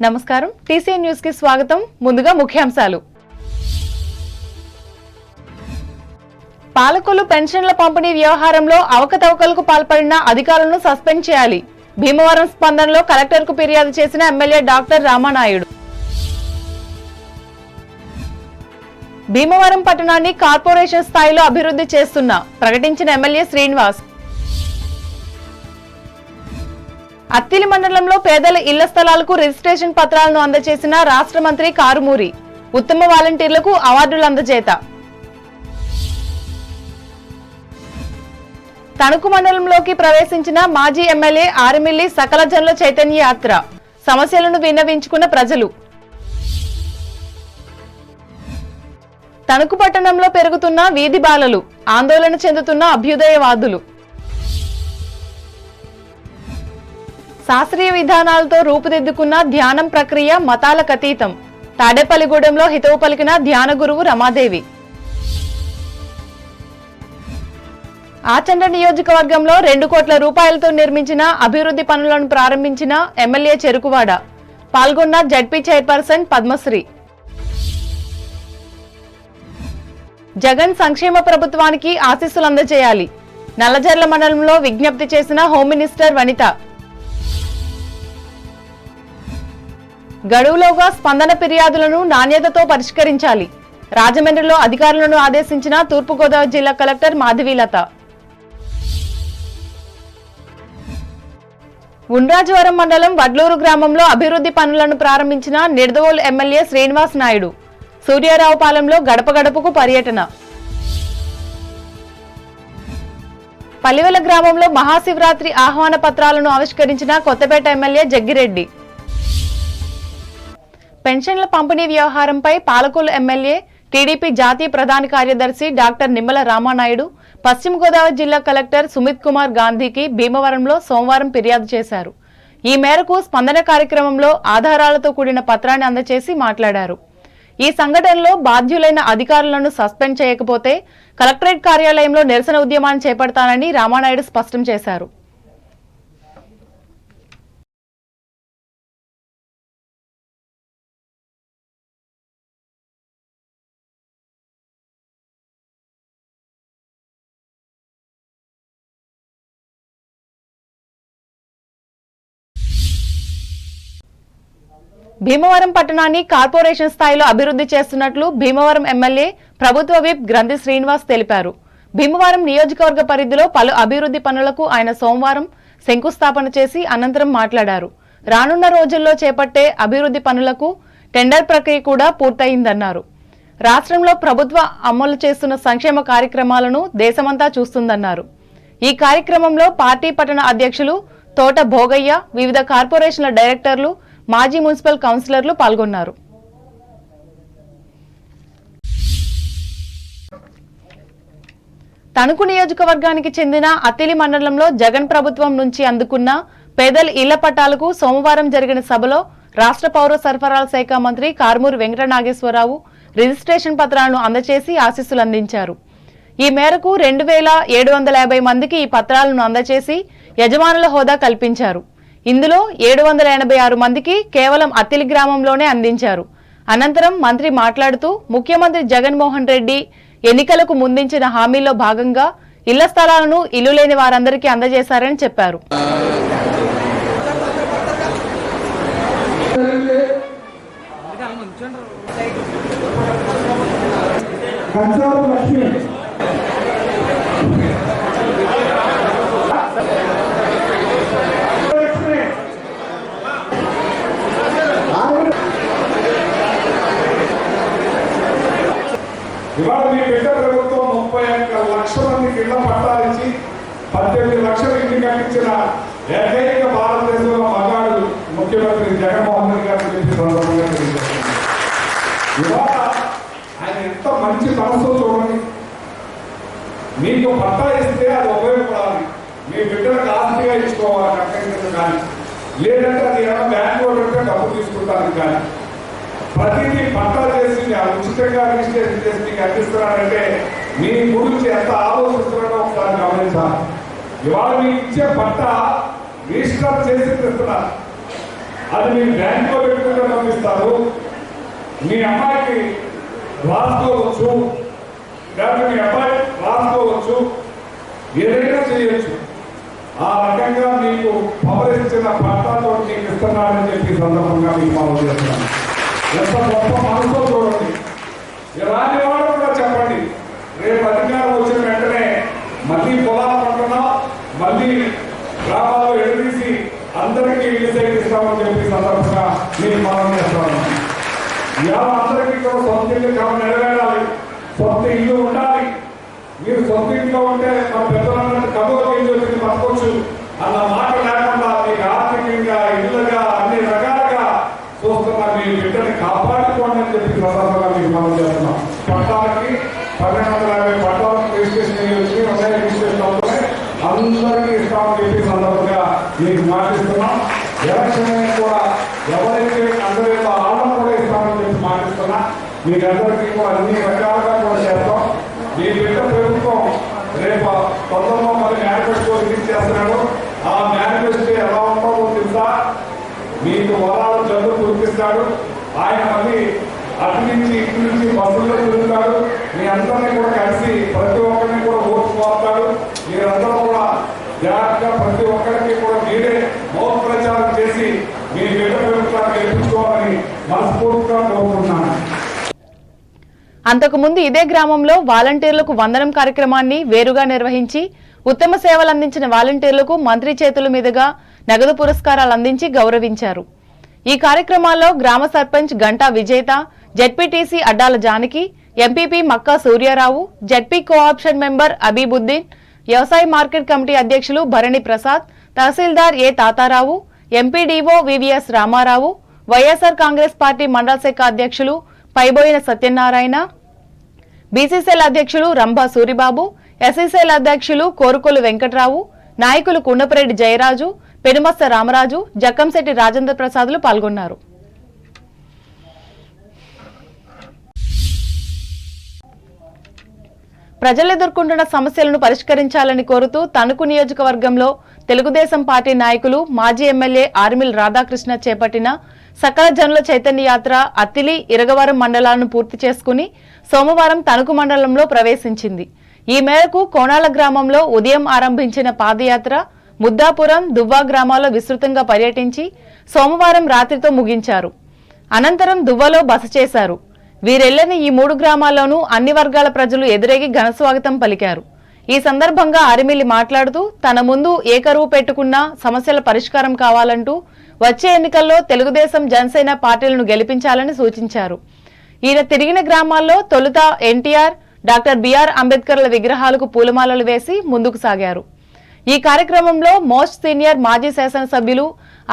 నమస్కారం TCN news కి స్వాగతం. ముందుగా ముఖ్యాంశాలు. పాలకులు పెన్షన్ల పంపిణీ వ్యవహారంలో అవకతవకలకు పాల్పడిన అధికారులను సస్పెండ్ చేయాలి. భీమవరం స్పందనలో కలెక్టర్కు ఫిర్యాదు చేసిన ఎమ్మెల్యే డాక్టర్ రామానాయుడు. భీమవరం పట్టణాన్ని కార్పొరేషన్ స్థాయిలో అభివృద్ధి చేస్తున్నా ప్రకటించిన ఎమ్మెల్యే శ్రీనివాస్. అత్తిలి మండలంలో పేదల ఇళ్ల స్థలాలకు రిజిస్ట్రేషన్ పత్రాలను అందజేసిన రాష్ట్ర మంత్రి కారుమూరి. ఉత్తమ వాలంటీర్లకు అవార్డులు అందజేత. తణుకు మండలంలోకి ప్రవేశించిన మాజీ ఎమ్మెల్యే ఆరిమిల్లి సకల జనుల చైతన్య యాత్ర. సమస్యలను విన్నవించుకున్న ప్రజలు. తణుకు పట్టణంలో పెరుగుతున్న వీధి బాలలు. ఆందోళన చెందుతున్న అభ్యుదయవాదులు. శాస్త్రీయ విధానాలతో రూపుదిద్దుకున్న ధ్యానం ప్రక్రియ మతాలకు అతీతం. తాడేపల్లిగూడెంలో హితవు పలికిన ధ్యాన గురువు రమాదేవి. ఆచండ నియోజకవర్గంలో 2 కోట్ల రూపాయలతో నిర్మించిన అభివృద్ధి పనులను ప్రారంభించిన ఎమ్మెల్యే చెరుకువాడ. పాల్గొన్న జడ్పీ చైర్పర్సన్ పద్మశ్రీ. జగన్ సంక్షేమ ప్రభుత్వానికి ఆశీస్సులు అందజేయాలి. నల్లజర్ల మండలంలో విజ్ఞప్తి చేసిన హోమ్ మినిస్టర్ వనిత. గడువులోగా స్పందన ఫిర్యాదులను నాణ్యతతో పరిష్కరించాలి. రాజమండ్రిలో అధికారులను ఆదేశించిన తూర్పుగోదావరి జిల్లా కలెక్టర్ మాధవీలత. ఉండ్రాజవరం మండలం వడ్లూరు గ్రామంలో అభివృద్ధి పనులను ప్రారంభించిన నిడదవోలు ఎమ్మెల్యే శ్రీనివాస్ నాయుడు. సూర్యారావుపాలెంలో గడప గడపకు పర్యటన. పల్లివెల గ్రామంలో మహాశివరాత్రి ఆహ్వాన పత్రాలను ఆవిష్కరించిన కొత్తపేట ఎమ్మెల్యే జగ్గిరెడ్డి. పెన్షన్ల పంపిణీ వ్యవహారంపై పాలకొల్లు ఎమ్మెల్యే టీడీపీ జాతీయ ప్రధాన కార్యదర్శి డాక్టర్ నిమ్మల రామానాయుడు పశ్చిమ గోదావరి జిల్లా కలెక్టర్ సుమిత్ కుమార్ గాంధీకి భీమవరంలో సోమవారం ఫిర్యాదు చేశారు. ఈ మేరకు స్పందన కార్యక్రమంలో ఆధారాలతో కూడిన పత్రాన్ని అందజేసి మాట్లాడారు. ఈ సంఘటనలో బాధ్యులైన అధికారులను సస్పెండ్ చేయకపోతే కలెక్టరేట్ కార్యాలయంలో నిరసన ఉద్యమాన్ని చేపడతానని రామానాయుడు స్పష్టం చేశారు. భీమవరం పట్టణాన్ని కార్పొరేషన్ స్థాయిలో అభివృద్ధి చేస్తున్నట్లు భీమవరం ఎమ్మెల్యే ప్రభుత్వ విప్ గ్రంథి శ్రీనివాస్ తెలిపారు. భీమవరం నియోజకవర్గ పరిధిలో పలు అభివృద్ధి పనులకు ఆయన సోమవారం శంకుస్థాపన చేసి అనంతరం మాట్లాడారు. రానున్న రోజుల్లో చేపట్టే అభివృద్ధి పనులకు టెండర్ ప్రక్రియ కూడా పూర్తయిందన్నారు. రాష్ట్రంలో ప్రభుత్వ అమలు చేస్తున్న సంక్షేమ కార్యక్రమాలను దేశమంతా చూస్తుందన్నారు. ఈ కార్యక్రమంలో పార్టీ పట్టణ అధ్యక్షులు తోట భోగయ్య, వివిధ కార్పొరేషన్ల డైరెక్టర్లు, మాజీ మున్సిపల్ కౌన్సిలర్లు పాల్గొన్నారు. తణుకు నియోజకవర్గానికి చెందిన అత్తిలి మండలంలో జగన్ ప్రభుత్వం నుంచి అందుకున్న పేదల ఇళ్ల పట్టాలకు సోమవారం జరిగిన సభలో రాష్ట్ర పౌర సరఫరాల శాఖ మంత్రి కారుమూరి వెంకట నాగేశ్వరరావు రిజిస్ట్రేషన్ పత్రాలను అందజేసి ఆశీస్సులు అందించారు. ఈ మేరకు 2750 మందికి ఈ పత్రాలను అందజేసి యజమానుల హోదా కల్పించారు. ఇందులో 786 మందికి కేవలం అత్తిలి గ్రామంలోనే అందించారు. అనంతరం మంత్రి మాట్లాడుతూ ముఖ్యమంత్రి జగన్మోహన్ రెడ్డి ఎన్నికలకు ముందించిన హామీలో భాగంగా ఇళ్ల స్థలాలను ఇల్లు లేని వారందరికీ అందజేశారని చెప్పారు. ఇవాళ మీ బిడ్డ ప్రభుత్వం 31 లక్షల మందికి ఇళ్ల పట్టాలిచ్చి 18 లక్షల ఇంటి కట్టించిన ఏకైక భారతదేశంలో మగాడు ముఖ్యమంత్రి జగన్మోహన్ రెడ్డి గారు చెప్పిన సందర్భంగా తెలియజేస్తున్నారు. ఇవాళ ఆయన ఎంత మంచి మనసు చూడండి. మీకు పట్టా ఇస్తే అది ఉపయోగపడాలి, మీ బిడ్డలకు ఆస్తిగా ఇచ్చుకోవాలి అక్కడి కానీ, లేదంటే అది ఏమైనా బ్యాంకులో పెడితే డబ్బు తీసుకుంటానికి కానీ, ప్రతిదీ పట్టా చేసి ఉచితంగా రిజిస్ట్రేషన్ చేసి మీకు అందిస్తున్నారంటే మీ గురించి ఎంత ఆలోచిస్తున్నారో ఒకసారి గమనించాలి. ఇవాళ మీకు ఇచ్చే పట్ట రిజిస్టర్ చేసి తెస్తున్నారు. అది మీరు బ్యాంకులో పెట్టుకునే చేస్తారు. మీ అమ్మాయికి రాసుకోవచ్చు, లేకపోతే మీ అబ్బాయి రాసుకోవచ్చు, ఏదైనా చేయొచ్చు. ఆ రకంగా మీకు పవర్ ఇచ్చిన పట్టాతో మీకు ఇస్తున్నారని చెప్పి సందర్భంగా మీకు మనం చేస్తున్నాను. ఎంత గొప్ప మనసుతో చూడండి. రాని వాళ్ళు కూడా చెప్పండి, రేపు అధికారం వచ్చిన వెంటనే మళ్ళీ పొలాలు పంటున్నాం, మళ్ళీ గ్రామాల్లో ఎడదీసి అందరికీ ఇల్లు సేకరిస్తామని చెప్పి సందర్భంగా మీకు మనం చేస్తాను. ఇవాళ అందరికీ కూడా సొంత ఇల్లు నెరవేరాలి, సొంత ఇల్లు ఉండాలి. మీరు సొంత ఇంట్లో ఉంటే మన పెద్దలందరూ కబుర్లు ఇల్లు వచ్చి బతకొచ్చు అన్న మాట లేకుండా మీకు ఆర్థికంగా ఇల్లుగా అన్ని రకాలుగా చూస్తున్న మీ బిడ్డని కాపాడుకోండి అని చెప్పి సందర్భంగా మీకు మనం చేస్తున్నాం. పట్టాలకి 1250 పట్టాలకు రిజిస్ట్రేషన్ వచ్చి ఒకే రిజిస్ట్రేషన్ అవుతున్నాయి, అందరికీ ఇస్తామని చెప్పి సందర్భంగా మీకు మాటిస్తున్నాం. ఎలక్షన్ కూడా ఎవరైతే అందరితో ఆడడం కూడా ఇస్తామని చెప్పి మాటిస్తున్నా. మీకు అందరికీ కూడా అన్ని రకాలుగా కూడా చేస్తాం. మీ బిడ్డ ప్రభుత్వం రేపు తొందరలో మళ్ళీ మేనిఫెస్టో రిలీజ్ చేస్తున్నాడు. ఆ మేనిఫెస్టో ఎలా ఉంటుందో తెలుసా? మీకు వరాలు జల్లు కురిపిస్తాడు. ఆయన మళ్ళీ అటు నుంచి ఇటు నుంచి బస్సుల్లో తిరుగుతాడు. మీ అందరినీ కూడా కలిసి ప్రతి ఒక్కరిని కూడా ఓటు పోతాడు. మీరందరూ కూడా జాగ్రత్తగా ప్రతి ఒక్కరికి కూడా మీరే మౌన ప్రచారం చేసి మీ బిడ్డ ప్రభుత్వాన్ని గెలిపించుకోవాలని మనస్ఫూర్తిగా కోరుకుంటున్నాను. అంతకుముందు ఇదే గ్రామంలో వాలంటీర్లకు వందనం కార్యక్రమాన్ని వేరుగా నిర్వహించి ఉత్తమ సేవలు అందించిన వాలంటీర్లకు మంత్రి చేతుల మీదుగా నగదు పురస్కారాలు అందించి గౌరవించారు. ఈ కార్యక్రమాల్లో గ్రామ sarpanch Ganta Vijetha, ZPTC Addala Janaki, MPP Makka Suryarao, ZP co-option member Habibuddin, వ్యవసాయ మార్కెట్ కమిటీ అధ్యక్షులు Bharani Prasad, tahsildar A Tatarao, MPDO VVS Ramarao, YSR Congress party మండల శాఖ అధ్యక్షులు పైబోయిన సత్యనారాయణ, బీసీసీఎల్ అధ్యక్షులు రంభా సూరిబాబు, ఎస్సీసీఎల్ అధ్యక్షులు కోరుకొలు వెంకట్రావు, నాయకులు కుండపరెడ్డి జయరాజు, పెనుమస్త రామరాజు, జక్కంశెట్టి రాజేంద్ర ప్రసాద్లు పాల్గొన్నారు. ప్రజలు ఎదుర్కొంటున్న సమస్యలను పరిష్కరించాలని కోరుతూ తణుకు నియోజకవర్గంలో తెలుగుదేశం పార్టీ నాయకులు మాజీ ఎమ్మెల్యే ఆర్మిల్ రాధాకృష్ణ చేపట్టిన సకల జనుల చైతన్య యాత్ర అత్తిలి, ఇరగవరం మండలాలను పూర్తి చేసుకుని సోమవారం తణుకు మండలంలో ప్రవేశించింది. ఈ మేరకు కోణాల గ్రామంలో ఉదయం ఆరంభించిన పాదయాత్ర ముద్దాపురం, దువ్వా గ్రామాల్లో విస్తృతంగా పర్యటించి సోమవారం రాత్రితో ముగించారు. అనంతరం దువ్వలో బస చేశారు. వీరెళ్లని ఈ 3 గ్రామాల్లోనూ అన్ని వర్గాల ప్రజలు ఎదురేగి ఘనస్వాగతం పలికారు. ఈ సందర్భంగా ఆరిమిల్లి మాట్లాడుతూ తన ముందు ఏకరువు పెట్టుకున్న సమస్యల పరిష్కారం కావాలంటూ వచ్చే ఎన్నికల్లో తెలుగుదేశం, జనసేన పార్టీలను గెలిపించాలని సూచించారు. ఈయన తిరిగిన గ్రామాల్లో తొలుత ఎన్టీఆర్, డాక్టర్ బిఆర్ అంబేద్కర్ల విగ్రహాలకు పూలమాలలు వేసి ముందుకు సాగారు. ఈ కార్యక్రమంలో మోస్ట్ సీనియర్ మాజీ శాసనసభ్యులు,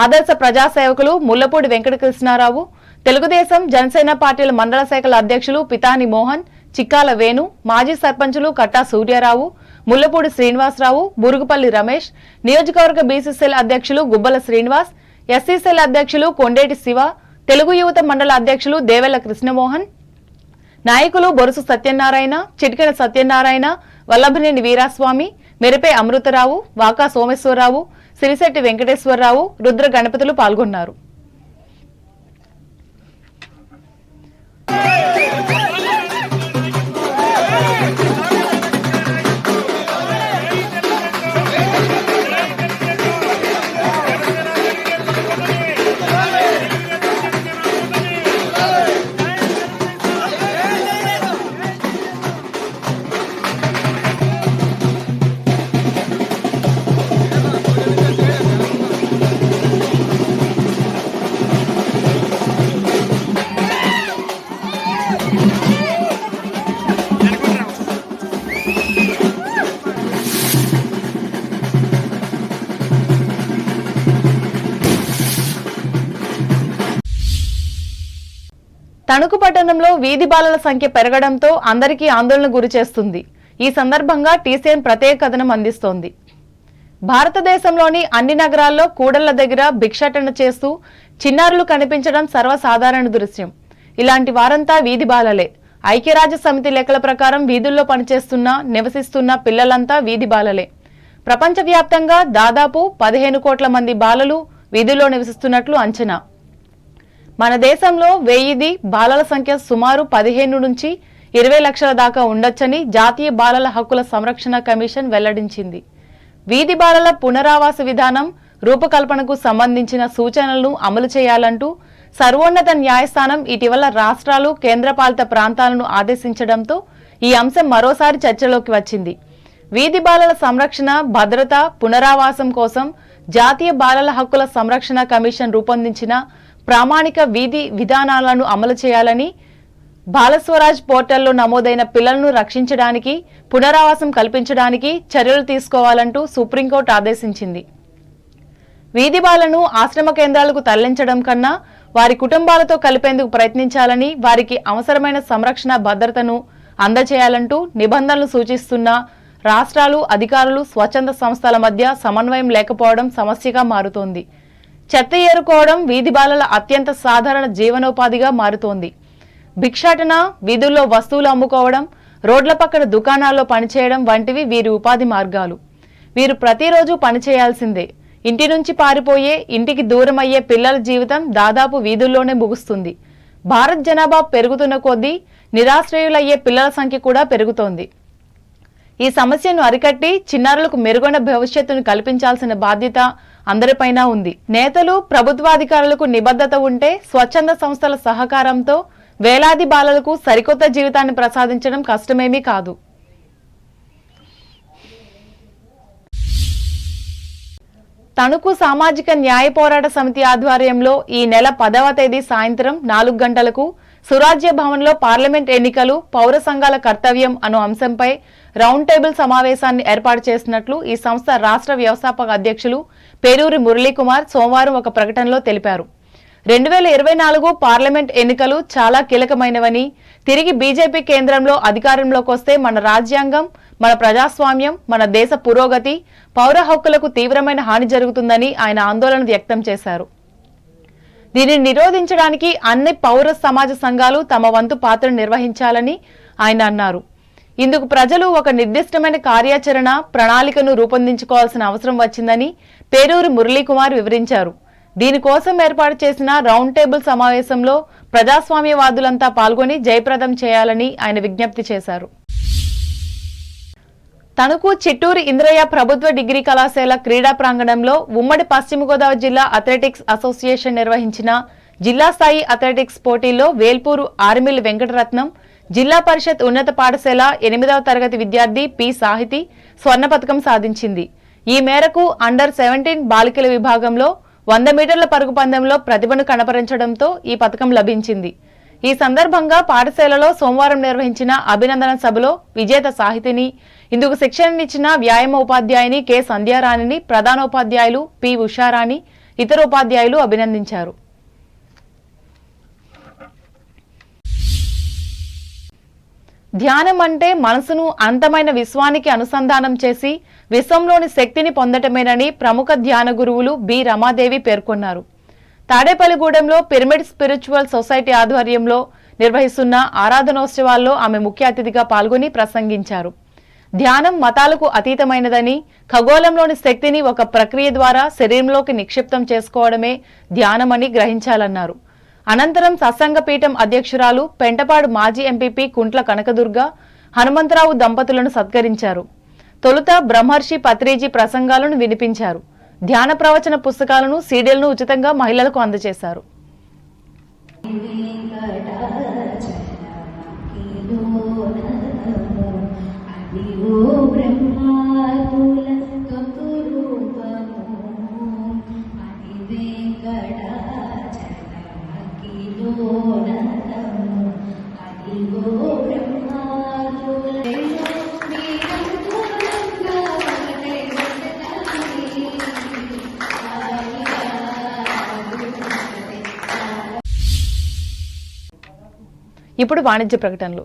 ఆదర్శ ప్రజాసేవకులు ముల్లపూడి వెంకటకృష్ణారావు, తెలుగుదేశం, జనసేన పార్టీల మండల శాఖల అధ్యక్షులు పితాని మోహన్, చిక్కాల వేణు, మాజీ సర్పంచులు కట్టా సూర్యారావు, ముల్లపూడి శ్రీనివాసరావు, బురుగుపల్లి రమేష్, నియోజకవర్గ బీసీసీఎల్ అధ్యక్షులు గుబ్బల శ్రీనివాస్, ఎస్సీసీఎల్ అధ్యక్షులు కొండేటి శివ, తెలుగు యువత మండల అధ్యక్షులు దేవెల కృష్ణమోహన్, నాయకులు బొరుసు సత్యనారాయణ, చిటికెన సత్యనారాయణ, వల్లభనేని వీరాస్వామి, మెరిపే అమృతరావు, వాకా సోమేశ్వరరావు, సిరిశెట్టి వెంకటేశ్వరరావు, రుద్ర గణపతులు పాల్గొన్నారు. తణుకు పట్టణంలో వీధి బాలల సంఖ్య పెరగడంతో అందరికీ ఆందోళన గురిచేస్తుంది. ఈ సందర్భంగా టీసీఎన్ ప్రత్యేక కథనం అందిస్తోంది. భారతదేశంలోని అన్ని నగరాల్లో కూడళ్ల దగ్గర భిక్షాటన చేస్తూ చిన్నారులు కనిపించడం సర్వసాధారణ దృశ్యం. ఇలాంటి వారంతా వీధి బాలలే. ఐక్యరాజ్య సమితి లెక్కల ప్రకారం వీధుల్లో పనిచేస్తున్న, నివసిస్తున్న పిల్లలంతా వీధి బాలలే. ప్రపంచవ్యాప్తంగా దాదాపు 15 కోట్ల మంది బాలలు వీధుల్లో నివసిస్తున్నట్లు అంచనా. మన దేశంలో 1000 బాలల సంఖ్య సుమారు 15 నుంచి 20 లక్షల దాకా ఉండొచ్చని జాతీయ బాలల హక్కుల సంరక్షణ కమిషన్ వెల్లడించింది. వీధి బాలల పునరావాస విధానం రూపకల్పనకు సంబంధించిన సూచనలను అమలు చేయాలంటూ సర్వోన్నత న్యాయస్థానం ఇటీవల రాష్ట్రాలు, కేంద్రపాలిత ప్రాంతాలను ఆదేశించడంతో ఈ అంశం మరోసారి చర్చలోకి వచ్చింది. వీధి బాలల సంరక్షణ, భద్రత, పునరావాసం కోసం జాతీయ బాలల హక్కుల సంరక్షణ కమిషన్ రూపొందించిన ప్రామాణిక వీధి విధానాలను అమలు చేయాలని, బాలస్వరాజ్ పోర్టల్లో నమోదైన పిల్లలను రక్షించడానికి, పునరావాసం కల్పించడానికి చర్యలు తీసుకోవాలంటూ సుప్రీంకోర్టు ఆదేశించింది. వీధి బాలను ఆశ్రమ కేంద్రాలకు తరలించడం కన్నా వారి కుటుంబాలతో కలిపేందుకు ప్రయత్నించాలని, వారికి అవసరమైన సంరక్షణ, భద్రతను అందజేయాలంటూ నిబంధనలు సూచిస్తున్న రాష్ట్రాలు, అధికారులు, స్వచ్ఛంద సంస్థల మధ్య సమన్వయం లేకపోవడం సమస్యగా మారుతోంది. చెత్త ఏరుకోవడం వీధి బాలల అత్యంత సాధారణ జీవనోపాధిగా మారుతోంది. భిక్షాటన, వీధుల్లో వస్తువులు అమ్ముకోవడం, రోడ్ల పక్కన దుకాణాల్లో పనిచేయడం వంటివి వీరి ఉపాధి మార్గాలు. వీరు ప్రతిరోజు పనిచేయాల్సిందే. ఇంటి నుంచి పారిపోయే, ఇంటికి దూరమయ్యే పిల్లల జీవితం దాదాపు వీధుల్లోనే ముగుస్తుంది. భారత్ జనాభా పెరుగుతున్న కొద్దీ నిరాశ్రయులయ్యే పిల్లల సంఖ్య కూడా పెరుగుతోంది. ఈ సమస్యను అరికట్టి చిన్నారులకు మెరుగైన భవిష్యత్తును కల్పించాల్సిన బాధ్యత అందరిపైన ఉంది. నేతలు, ప్రభుత్వాధికారులకు నిబద్ధత ఉంటే స్వచ్ఛంద సంస్థల సహకారంతో వేలాది బాలలకు సరికొత్త జీవితాన్ని ప్రసాదించడం కష్టమేమీ కాదు. తణుకు సామాజిక న్యాయ పోరాట సమితి ఆధ్వర్యంలో ఈ నెల 10వ తేదీ సాయంత్రం 4 గంటలకు సురాజ్య భవన్లో పార్లమెంట్ ఎన్నికలు, పౌర సంఘాల కర్తవ్యం అను అంశంపై రౌండ్ టేబుల్ సమావేశాన్ని ఏర్పాటు చేసినట్లు ఈ సంస్థ రాష్ట్ర వ్యవస్థాపక అధ్యక్షులు పేరూరి మురళీకుమార్ సోమవారం ఒక ప్రకటనలో తెలిపారు. 2024 పార్లమెంట్ ఎన్నికలు చాలా కీలకమైనవని, తిరిగి బీజేపీ కేంద్రంలో అధికారంలోకి వస్తే మన రాజ్యాంగం, మన ప్రజాస్వామ్యం, మన దేశ పురోగతి, పౌర హక్కులకు తీవ్రమైన హాని జరుగుతుందని ఆయన ఆందోళన వ్యక్తం చేశారు. దీనిని నిరోధించడానికి అన్ని పౌర సమాజ సంఘాలు తమ వంతు పాత్ర నిర్వహించాలని ఆయన అన్నారు. ఇందుకు ప్రజలు ఒక నిర్దిష్టమైన కార్యాచరణ ప్రణాళికను రూపొందించుకోవాల్సిన అవసరం వచ్చిందని పేరూరి మురళీకుమార్ వివరించారు. దీనికోసం ఏర్పాటు చేసిన రౌండ్ టేబుల్ సమావేశంలో ప్రజాస్వామ్యవాదులంతా పాల్గొని జయప్రదం చేయాలని ఆయన విజ్ఞప్తి చేశారు. తణుకు చిట్టూరు ఇంద్రయ్య ప్రభుత్వ డిగ్రీ కళాశాల క్రీడా ప్రాంగణంలో ఉమ్మడి పశ్చిమ గోదావరి జిల్లా అథ్లెటిక్స్ అసోసియేషన్ నిర్వహించిన జిల్లా స్థాయి అథ్లెటిక్స్ పోటీల్లో వేల్పూరు ఆర్మిల్ వెంకటరత్నం, జిల్లా పరిషత్ ఉన్నత పాఠశాల 8వ తరగతి విద్యార్థి పి సాహితి స్వర్ణ పతకం సాధించింది. ఈ మేరకు అండర్ 17 బాలికల విభాగంలో 100 మీటర్ల పరుగు పందెంలో ప్రతిభను కనపరించడంతో ఈ పతకం లభించింది. ఈ సందర్భంగా పాఠశాలలో సోమవారం నిర్వహించిన అభినందన సభలో విజేత సాహితిని, ఇందుకు శిక్షణనిచ్చిన వ్యాయామ ఉపాధ్యాయుని కె సంధ్యారాణిని ప్రధానోపాధ్యాయులు పి ఉషారాణి, ఇతర ఉపాధ్యాయులు అభినందించారు. ధ్యానం అంటే మనసును అనంతమైన విశ్వానికి అనుసంధానం చేసి విశ్వంలోని శక్తిని పొందటమేనని ప్రముఖ ధ్యాన గురువులు బి రమాదేవి పేర్కొన్నారు. తాడేపల్లిగూడెంలో పిరమిడ్ స్పిరిచువల్ సొసైటీ ఆధ్వర్యంలో నిర్వహిస్తున్న ఆరాధనోత్సవాల్లో ఆమె ముఖ్య అతిథిగా పాల్గొని ప్రసంగించారు. ధ్యానం మతాలకు అతీతమైనదని, ఖగోళంలోని శక్తిని ఒక ప్రక్రియ ద్వారా శరీరంలోకి నిక్షిప్తం చేసుకోవడమే ధ్యానమని గ్రహించాలన్నారు. అనంతరం సత్సంగపీఠం అధ్యక్షురాలు పెంటపాడు మాజీ ఎంపీపీ కుంట్ల కనకదుర్గ హనుమంతరావు దంపతులను సత్కరించారు. తొలుత బ్రహ్మర్షి పత్రిజీ ప్రసంగాలను వినిపించారు. ధ్యాన ప్రవచన పుస్తకాలను, సీడీలను ఉచితంగా మహిళలకు అందజేశారు. ఇప్పుడు వాణిజ్య ప్రకటనలు.